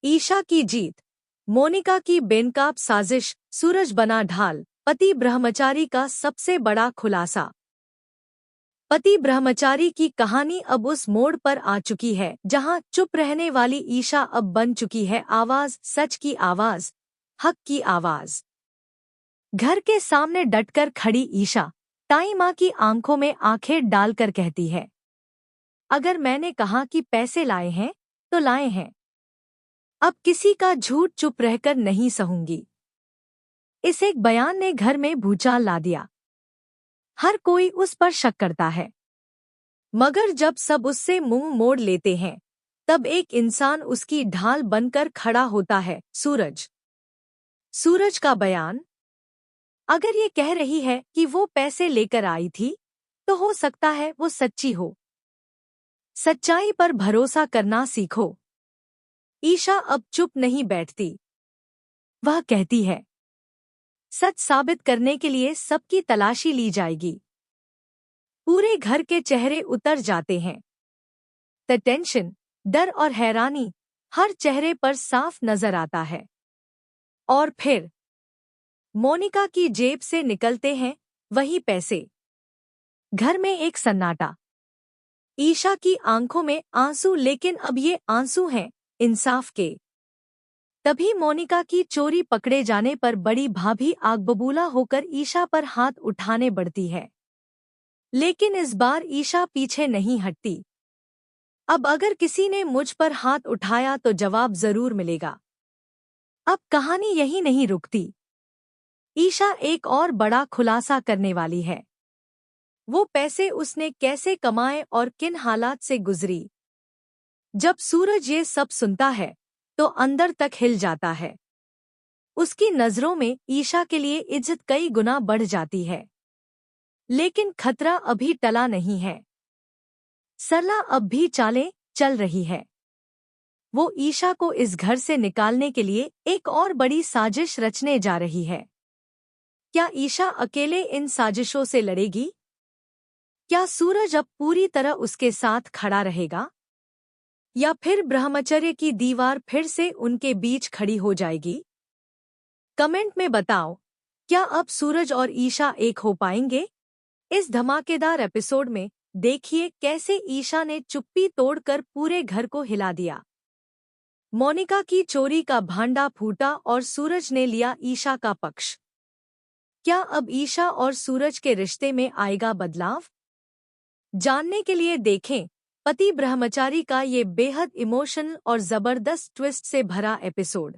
ईशा की जीत, मोनिका की बेनकाब साजिश, सूरज बना ढाल, पति ब्रह्मचारी का सबसे बड़ा खुलासा। पति ब्रह्मचारी की कहानी अब उस मोड़ पर आ चुकी है जहां चुप रहने वाली ईशा अब बन चुकी है आवाज, सच की आवाज, हक की आवाज। घर के सामने डटकर खड़ी ईशा ताई माँ की आंखों में आंखें डालकर कहती है, अगर मैंने कहा कि पैसे लाए हैं तो लाए हैं। अब किसी का झूठ चुप रहकर नहीं सहूंगी। इस एक बयान ने घर में भूचाल ला दिया। हर कोई उस पर शक करता है, मगर जब सब उससे मुंह मोड़ लेते हैं तब एक इंसान उसकी ढाल बनकर खड़ा होता है, सूरज। सूरज का बयान, अगर ये कह रही है कि वो पैसे लेकर आई थी तो हो सकता है वो सच्ची हो। सच्चाई पर भरोसा करना सीखो। ईशा अब चुप नहीं बैठती। वह कहती है, सच साबित करने के लिए सबकी तलाशी ली जाएगी। पूरे घर के चेहरे उतर जाते हैं। द टेंशन, डर और हैरानी हर चेहरे पर साफ नजर आता है। और फिर मोनिका की जेब से निकलते हैं वही पैसे। घर में एक सन्नाटा। ईशा की आंखों में आंसू, लेकिन अब ये आंसू हैं इंसाफ के। तभी मोनिका की चोरी पकड़े जाने पर बड़ी भाभी आग बबूला होकर ईशा पर हाथ उठाने बढ़ती है। लेकिन इस बार ईशा पीछे नहीं हटती। अब अगर किसी ने मुझ पर हाथ उठाया तो जवाब जरूर मिलेगा। अब कहानी यही नहीं रुकती। ईशा एक और बड़ा खुलासा करने वाली है। वो पैसे उसने कैसे कमाए और किन हालात से गुजरी। जब सूरज ये सब सुनता है तो अंदर तक हिल जाता है। उसकी नजरों में ईशा के लिए इज्जत कई गुना बढ़ जाती है। लेकिन खतरा अभी टला नहीं है। सरला अब भी चालें चल रही है। वो ईशा को इस घर से निकालने के लिए एक और बड़ी साजिश रचने जा रही है। क्या ईशा अकेले इन साजिशों से लड़ेगी? क्या सूरज अब पूरी तरह उसके साथ खड़ा रहेगा? या फिर ब्रह्मचर्य की दीवार फिर से उनके बीच खड़ी हो जाएगी? कमेंट में बताओ, क्या अब सूरज और ईशा एक हो पाएंगे? इस धमाकेदार एपिसोड में देखिए कैसे ईशा ने चुप्पी तोड़कर पूरे घर को हिला दिया। मोनिका की चोरी का भांडा फूटा और सूरज ने लिया ईशा का पक्ष। क्या अब ईशा और सूरज के रिश्ते में आएगा बदलाव? जानने के लिए देखें पति ब्रह्मचारी का ये बेहद इमोशनल और जबरदस्त ट्विस्ट से भरा एपिसोड।